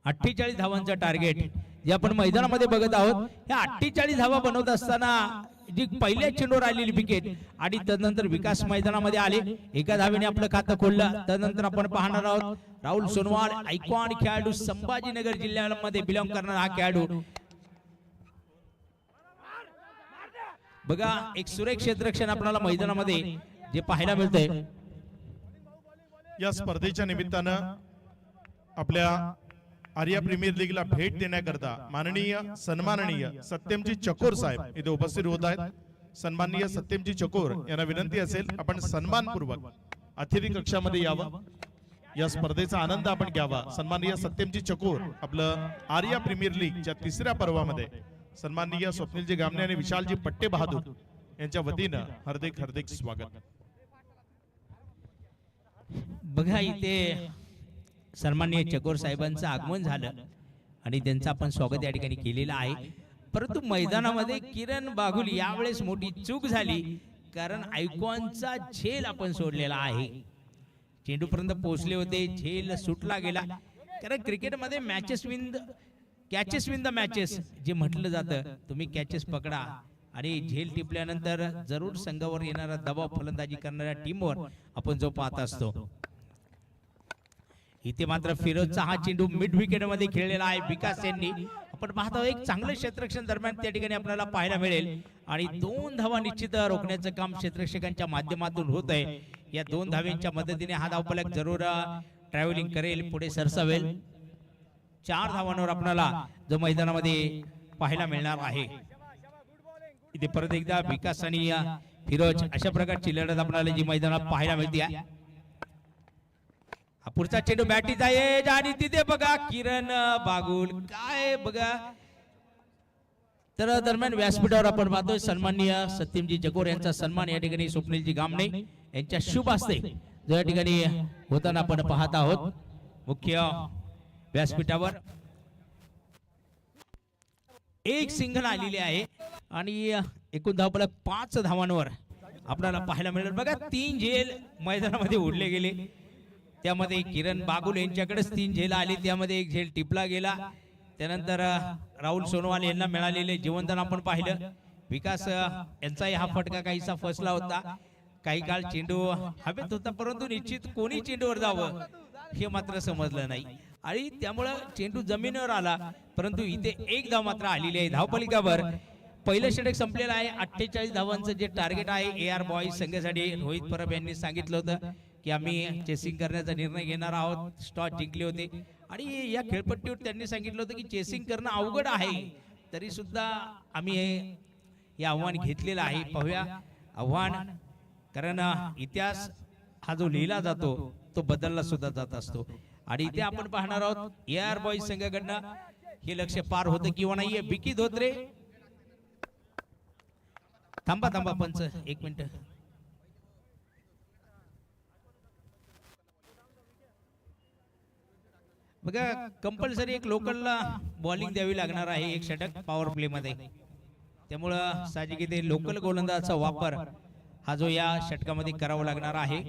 48 धावांचं टार्गेट जे आपण मैदानामध्ये बघत आहोत. ह्या 48 धावा बनवत असताना जी पहिल्या चेंडूवर आलेली विकेट आणि तदनंतर विकास मैदानामध्ये आले, एका धावेने आपलं खातं खोललं. तदनंतर आपण पाहणार आहोत राहुल सोनवाल, आयकॉन खेळाडू, संभाजीनगर जिल्ह्यामध्ये बिलॉंग करणारा हा खेळाडू. बघा एक सुरेख क्षेत्ररक्षण आपल्याला मैदानामध्ये जे पाहायला मिळतंय. या स्पर्धेच्या निमित्तानं आपल्या आर्या प्रीमियर लीगला भेट देण्याकरता माननीय सन्माननीय सत्यमजी चकोर साहेब इथे उपस्थित होत आहेत. सन्माननीय सत्यमजी चकोर यांना विनंती असेल आपण सन्मानपूर्वक अतिथी कक्षामध्ये यावं, या स्पर्धेचा आनंद आपण घ्यावा. सन्माननीय सत्यमजी चकोर आपलं आर्या प्रीमियर लीगच्या 3ऱ्या पर्वामध्ये सन्माननीय स्वप्नीलजी गामणे आणि विशालजी पट्टे बहादूर यांच्या वतीनं हार्दिक हार्दिक स्वागत. बघा इथे सन्माननीय चकोर साहेबांचं आगमन झालं आणि त्यांचं आपण स्वागत या ठिकाणी केलेलं आहे. परंतु मैदानामध्ये किरण बागुल यावेळेस मोठी चूक झाली, कारण आयकॉनचा झेल आपण सोडलेला आहे. चेंडूपर्यंत पोहोचले होते, झेल सुटला गेला. कारण क्रिकेटमध्ये कॅचेस विन द मॅचेस जे म्हटलं जातं, तुम्ही कॅचेस पकडा आणि झेल टिपल्यानंतर जरूर संघावर येणारा दबाव फलंदाजी करणाऱ्या टीमवर आपण जो पाहत असतो. इथे मात्र फिरोजचा हा चेंडू मिड विकेट मध्ये खेळलेला आहे. विकास यांनी आपण पाहतो एक चांगलं क्षेत्ररक्षण दरम्यान त्या ठिकाणी आपल्याला पाहायला मिळेल आणि 2 धावा निश्चित रोखण्याचं काम क्षेत्ररक्षकांच्या माध्यमातून होत आहे. या 2 धाव्यांच्या मदतीने हा धावफलक जरूर ट्रॅव्हलिंग करेल, पुढे सरसावेल. 4 धावांवर आपल्याला जो मैदानामध्ये पाहायला मिळणार आहे. इथे परत एकदा विकास आणि फिरोज अशा प्रकारची लढत आपल्याला जी मैदानात पाहायला मिळते. पुढचा चेंडू बॅटीचा एज आणि तिथे बघा किरण बागुल काय बघा. तर दरम्यान व्यासपीठावर आपण पाहतोय सन्माननीय सत्यमजी चकोर यांचा सन्मान या ठिकाणी स्वप्नीलजी गामणे यांच्या शुभ हस्ते जो या ठिकाणी होताना आपण पाहत आहोत. मुख्य व्यासपीठावर एक सिंगल आलेली आहे आणि एकूण धावफलक 5 धावांवर आपल्याला पाहायला मिळेल. बघा 3 झेल मैदानामध्ये उडले गेले, त्यामध्ये किरण बागुल यांच्याकडेच 3 झेल आले, त्यामध्ये एक झेल टिपला गेला. त्यानंतर राहुल सोनवाल यांना मिळालेले जीवनदान आपण पाहिलं. विकास यांचाही हा फटका काहीसा फसला होता. काही काळ चेंडू हवेत होता, परंतु निश्चित कोणी चेंडूवर जावं हे मात्र समजलं नाही आणि त्यामुळं चेंडू जमिनीवर आला. परंतु इथे एक धाव मात्र आलेली आहे. धावफलकावर पहिलं षटक संपलेलं आहे. 48 धावांचं जे टार्गेट आहे AR बॉईज संघासाठी रोहित परब यांनी सांगितलं होतं की आम्ही चेसिंग करण्याचा निर्णय घेणार आहोत. टॉस जिंकले होते आणि या खेळपट्टीवर त्यांनी सांगितलं होतं की चेसिंग करणं अवघड आहे, तरी सुद्धा आम्ही हे आव्हान घेतलेलं आहे. पाहूया आव्हान, कारण इतिहास हा जो लिहिला जातो तो बदलला सुद्धा जात असतो आणि इथे आपण पाहणार आहोत AR बॉईज संघाकडनं हे लक्ष पार होतं किंवा नाही. बिकी धोत्रे थांबा पंच 1 मिनिट. बघा कंपल्सरी एक लोकलला बॉलिंग द्यावी लागणार आहे एक षटक पॉवर प्ले मध्ये, त्यामुळं साहजिक इथे लोकल गोलंदाजाचा वापर हा जो या षटकामध्ये करावा लागणार आहे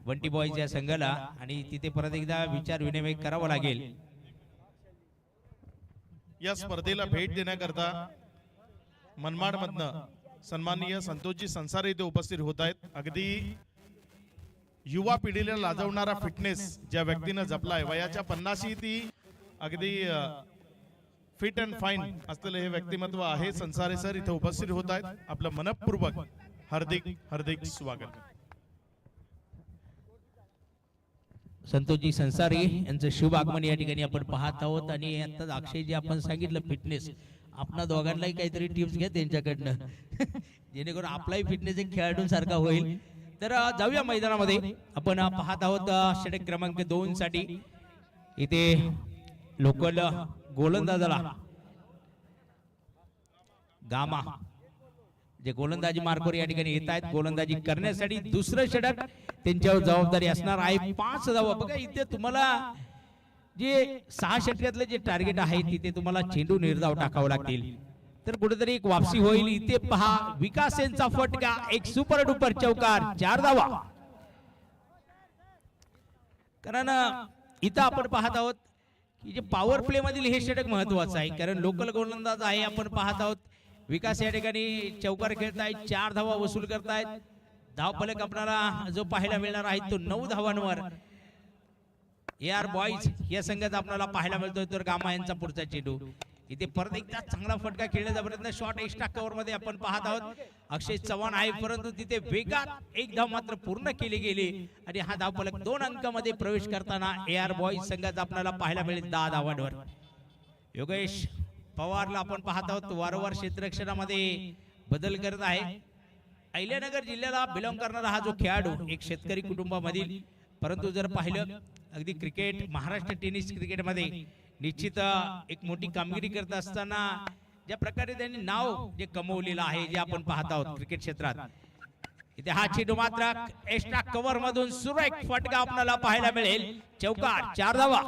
बंटी बॉयज या संघाला आणि तिथे परत एकदा विचार विनिमय करावा लागेल. या स्पर्धेला भेट देण्याकरता मनमाड मधनं सन्माननीय संतोषजी संसारे इथे उपस्थित होत आहेत. अगदी युवा पिढीला लाजवणारा फिटनेस ज्या व्यक्तीनं जपलाय, वयाच्या 50शी ती अगदी फिट अँड फाईन असलेलं हे व्यक्तिमत्व आहे. संसारे सर इथे उपस्थित होत आहेत. आपलं मनपूर्वक हार्दिक हार्दिक स्वागत. संतोषजी संसारे यांचं शुभ आगमन या ठिकाणी आपण पाहत आहोत आणि आता अक्षय जे आपण सांगितलं फिटनेस, आपल्या दोघांनाही काहीतरी टिप्स घ्या त्यांच्याकडनं जेणेकरून आपलाही फिटनेस एक खेळाडूंसारखा होईल. तर जाऊया मैदानामध्ये. आपण पाहत आहोत षटक क्रमांक 2 साठी इथे लोकल गोलंदाजाला गामा जे गोलंदाजी मार्कवर या ठिकाणी येत आहेत गोलंदाजी करण्यासाठी. दुसरं षटक त्यांच्यावर जबाबदारी असणार आहे. 5 धावा. बघा इथे तुम्हाला जे 6 षटकातले जे टार्गेट आहे तिथे तुम्हाला चेंडू निर्धाव टाकावं लागतील, तर कुठेतरी एक वापसी होईल. इथे पहा विकास यांचा फटका, एक सुपर डुपर चौकार, 4 धावा. कारण इथं आपण पाहत आहोत की जे पॉवर प्ले मधील हे षटक महत्वाचं आहे, कारण लोकल गोलंदाज आहे. आपण पाहत आहोत विकास या ठिकाणी चौकार खेळतायत, 4 धावा वसूल करतायत. धावफलक आपल्याला जो पाहायला मिळणार आहे तो 9 धावांवर AR बॉईज या संघात आपल्याला पाहायला मिळतोय. तर गामा यांचा पुढचा चेंडू इथे परत एकदा चांगला फटका खेळण्याचा प्रयत्न, शॉट एक्स्ट्रा कव्हर मध्ये आपण पाहत आहोत. अक्षय चव्हाण आहे, परंतु तिथे वेगात एक धाव मात्र पूर्ण केली गेली आणि हा धावफलक 2 अंकामध्ये प्रवेश करताना AR बॉईज संघात आपल्याला पाहायला मिळेल 10 धावांवर. योगेश पवारला आपण पाहत आहोत वारंवार क्षेत्ररक्षणामध्ये बदल करत आहे. अहिल्यानगर जिल्ह्याला बिलॉंग करणारा हा जो खेळाडू एक शेतकरी कुटुंबामधील, परंतु जर पाहिलं अगदी क्रिकेट महाराष्ट्र टेनिस क्रिकेटमध्ये निश्चित एक मोठी कामगिरी करत असताना ज्या प्रकारे त्यांनी नाव जे कमवलेलं आहे जे आपण पाहत आहोत क्रिकेट क्षेत्रात. इथे हा चेंडू मात्र एक्स्ट्रा कव्हर मधून सुरेख फटका आपल्याला पाहायला मिळेल. चौकार, 4 धावा.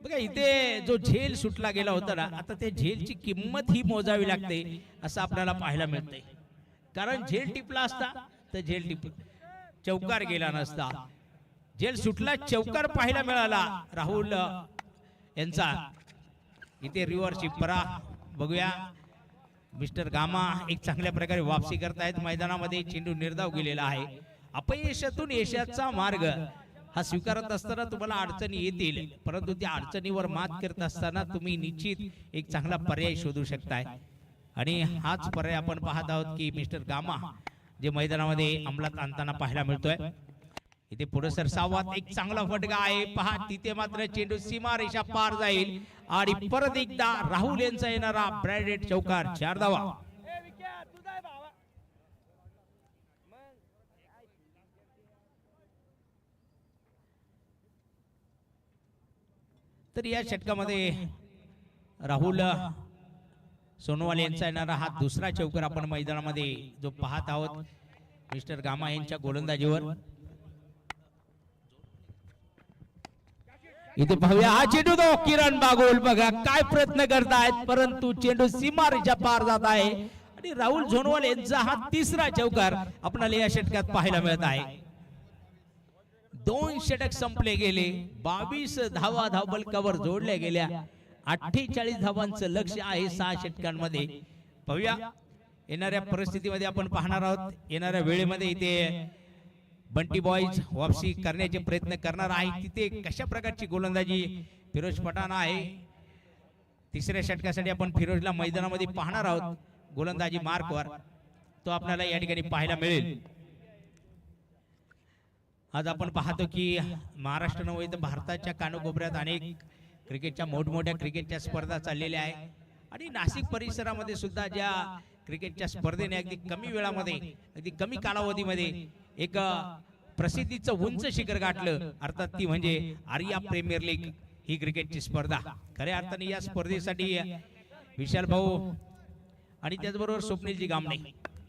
बघा इथे जो झेल सुटला गेला होता ना, आता त्या झेलची किंमत ही मोजावी लागते असं आपल्याला पाहायला मिळतंय. कारण झेल टिपला असता तर झेल टिप चौकार गेला नसता. झेल सुटला, चौकार पाहायला मिळाला राहुल यांचा. इथे रिव्हर्स परा बघूया. मिस्टर गामा एक चांगल्या प्रकारे वापसी करतायत मैदानामध्ये. चेंडू निर्धाव गेलेला आहे. अपयशातून यशाचा मार्ग हा स्वीकारत असताना तुम्हाला अडचणी येतील, परंतु त्या अडचणीवर मात करत असताना तुम्ही निश्चित एक चांगला पर्याय शोधू शकताय आणि हाच पर्याय आपण पाहत आहोत की मिस्टर गामा जे मैदानामध्ये अंमलात आणताना पाहायला मिळतोय. इथे पुढे सरसावात एक चांगला फटका आहे पहा. तिथे मात्र चेंडू सीमा रेषा पार जाईल आणि परत एकदा राहुल यांचा येणारा ब्रॅडेड चौकार, 4 धावा. तर या षटकामध्ये राहुल सोनोवाल यांचा येणारा हा दुसरा चौकार आपण मैदानामध्ये जो पाहत आहोत मिस्टर गामा यांच्या गोलंदाजीवर. इथे पाहूया हा चेंडू तो किरण बागोल बघा काय प्रयत्न करतायत, परंतु चेंडू सीमारेषा पार जात आहे आणि राहुल झोनवाल यांचा हा तिसरा चौकार आपल्याला या षटकात पाहायला मिळत आहे. 2 षटक संपले गेले, 22 धावा धावफलकावर जोडल्या गेल्या. 48 धावांचं लक्ष आहे 6 षटकांमध्ये. पाहूया येणाऱ्या परिस्थितीमध्ये आपण पाहणार आहोत. येणाऱ्या वेळेमध्ये इथे बंटी बॉईज वापसी करण्याचे प्रयत्न करणार आहे. तिथे कशा प्रकारची गोलंदाजी फिरोज पठाण आहे. तिसऱ्या षटकासाठी आपण फिरोजला मैदानामध्ये पाहणार आहोत. गोलंदाजी मार्कवर तो आपल्याला या ठिकाणी पाहायला मिळेल. आज आपण पाहतो की महाराष्ट्र नव्हे तर भारताच्या कानकोपऱ्यात अनेक क्रिकेटच्या मोठमोठ्या क्रिकेटच्या स्पर्धा चाललेल्या आहे आणि नाशिक परिसरामध्ये सुद्धा ज्या क्रिकेटच्या स्पर्धेने अगदी कमी वेळामध्ये अगदी कमी कालावधीमध्ये एक प्रसिद्धीचं उंच शिखर गाठलं, अर्थात ती म्हणजे आर्या प्रीमियर लीग ही क्रिकेटची स्पर्धा. खऱ्या अर्थाने या स्पर्धेसाठी विशाल भाऊ आणि त्याचबरोबर स्वप्नीलजी गामणे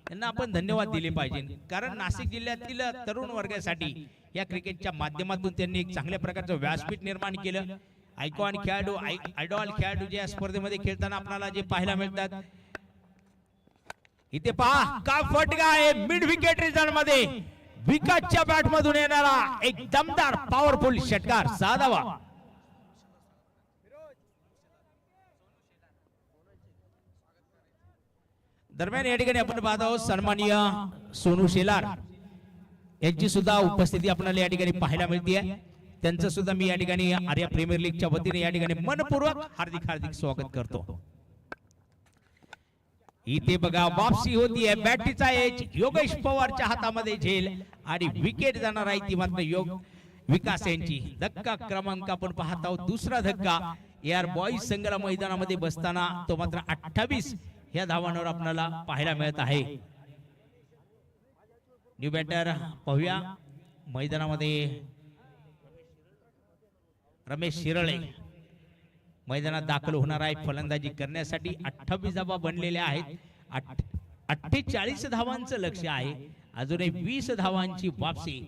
यांना आपण धन्यवाद दिले पाहिजे, कारण नाशिक जिल्ह्यातील तरुण वर्गासाठी या क्रिकेटच्या माध्यमातून त्यांनी एक चांगल्या प्रकारचं व्यासपीठ निर्माण केलं. आयकॉन खेळाडू आयडॉल खेळाडू जे या स्पर्धेमध्ये खेळताना आपल्याला जे पाहायला मिळतात. इथे पहा का फटका आहे मिड विकेट रिझल्ट मध्ये विकेटच्या बॅट मधून येणारा एक दमदार पॉवरफुल षटकार, 6 धावा. दरम्यान या ठिकाणी आपण पाहत आहोत सन्माननीय सोनू शेलार यांची सुद्धा उपस्थिती आपल्याला या ठिकाणी पाहायला मिळते. त्यांचं सुद्धा मी या ठिकाणी आर्या प्रीमियर लीगच्या वतीने या ठिकाणी मनपूर्वक हार्दिक स्वागत करतो. इथे बघा वापसी होतीये, बॅटीचा एज योगेश पवारच्या हातामध्ये झेल आणि विकेट जाणार आहे ती मात्र योग विकास यांची. धक्का क्रमांक आपण पाहत आहोत, दुसरा धक्का यार बॉईज संघाला मैदानामध्ये बसताना तो मात्र 28 या धावांवर आपल्याला पाहायला मिळत आहे. न्यू बॅटर पाहूया मैदानामध्ये रमेश शिरळे मैदानात दाखल होणार आहे फलंदाजी करण्यासाठी. 28 धावा बनलेल्या आहेत. 48 धावांचं लक्ष आहे. अजूनही 20 धावांची वापसी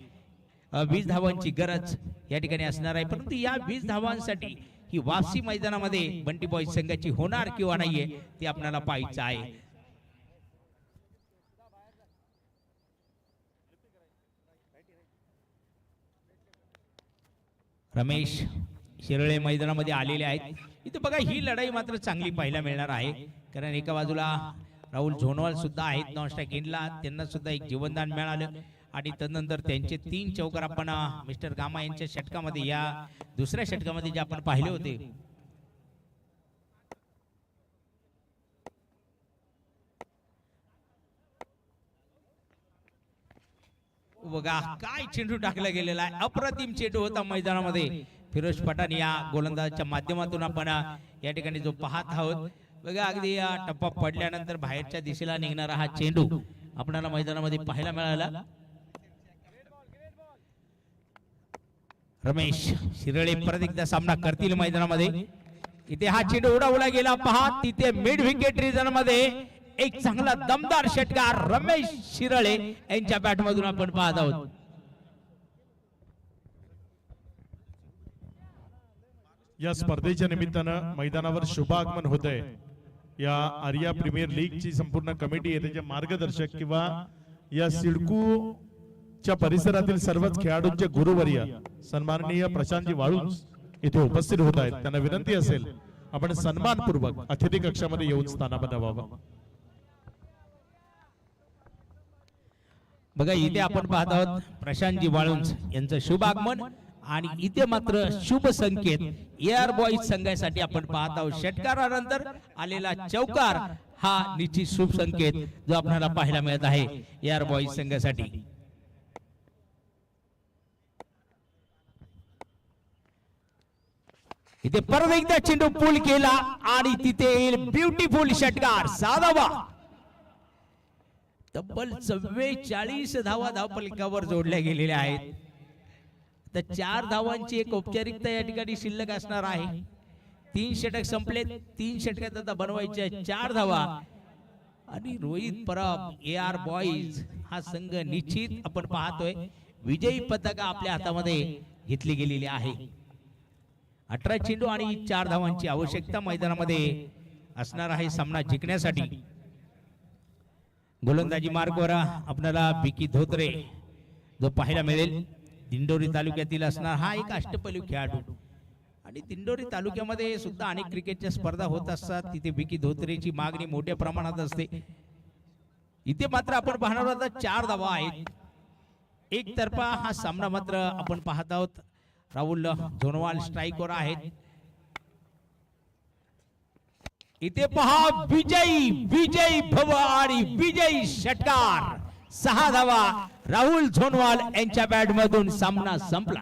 20 धावांची गरज या ठिकाणी असणार आहे, परंतु या 20 धावांसाठी ही वापसी मैदानामध्ये बंटी बॉईज संघाची होणार किंवा नाहीये ते आपल्याला पाहायचं आहे. रमेश शिरळे मैदानामध्ये आलेले आहेत. इथे बघा ही लढाई मात्र चांगली पाहायला मिळणार आहे, कारण एका बाजूला राहुल झोनवाल सुद्धा आहेत नॉन स्ट्राईक एंडला, त्यांना सुद्धा एक जीवनदान मिळालं आणि तदनंतर त्यांचे 3 चौकार आपण मिस्टर गामा यांच्या षटकामध्ये या दुसऱ्या षटकामध्ये जे आपण पाहिले होते. बघा काय चेंडू टाकला गेलेला आहे, अप्रतिम चेंडू होता मैदानामध्ये. फिरोज पठाण या गोलंदाजाच्या माध्यमातून आपण या ठिकाणी जो पाहत आहोत. बघा अगदी या टप्पा पडल्यानंतर बाहेरच्या दिशेला निघणारा हा चेंडू आपल्याला मैदानामध्ये पाहायला मिळाला. रमेश शिरळे परत एकदा सामना करतील मैदानामध्ये. इथे हा चेंडू उडवला गेला पहा, तिथे मिड विकेट रिजन मध्ये एक चांगला दमदार षटकार रमेश शिरळे यांच्या बॅट मधून आपण पाहत आहोत. या स्पर्धेच्या निमित्तानं मैदानावर शुभागमन होत आहे. या आर्या प्रीमियर लीगची संपूर्ण कमिटी आहे, त्याचे मार्गदर्शक किंवा या सिडकूच्या परिसरातील सर्वच खेळाडूंचे गुरुवर्य सन्माननीय प्रशांतजी वाळुंज इथे उपस्थित होत आहेत. त्यांना विनंती असेल आपण सन्मानपूर्वक अतिथी कक्षामध्ये येऊन स्थानापन्न व्हावं. बघा इथे आपण पाहत आहोत प्रशांतजी वाळुंज यांचं शुभ आगमन आणि इथे मात्र शुभ संकेत एअर बॉईज संघासाठी आपण पाहत आहोत. षटकारानंतर आलेला चौकार हा निश्चित शुभ संकेत जो आपल्याला पाहायला मिळत आहे एअर बॉईज संघासाठी. इथे परत एकदा चेंडू पूल केला आणि तिथे येईल ब्युटिफुल षटकार 6 धावा. तब्बल 44 धावा धावफलकावर जोडल्या गेलेल्या आहेत. तर 4 धावांची एक औपचारिकता या ठिकाणी शिल्लक असणार आहे. 3 षटक संपले, 3 षटकात आता बनवायचे 4 धावा आणि रोहित परब एआर बॉईज हा संघ निश्चित आपण पाहतोय विजयी पताका आपल्या हातामध्ये घेतली गेलेली आहे. 18 चेंडू आणि 4 धावांची आवश्यकता मैदानामध्ये असणार आहे सामना जिंकण्यासाठी. गोलंदाजी मार्गवर आपल्याला बिकी धोत्रे जो पाहायला मिळेल. दिंडोरी तालुक्यातील असणार हा एक अष्टपैलू खेळाडू आणि दिंडोरी तालुक्यामध्ये सुद्धा अनेक क्रिकेटच्या स्पर्धा होत असतात. तिथे बिकी धोत्रेची मागणी मोठ्या प्रमाणात असते. इथे मात्र आपण पाहणार आहोत 4 धावा आहेत. एक तर्फा हा सामना मात्र आपण पाहत आहोत. राहुल झोनवाल स्ट्राईकवर आहेत. इथे पहा विजयी विजयी भव आणि विजयी षटकार 6 धावा राहुल झोनवाल यांच्या बॅट मधून सामना संपला.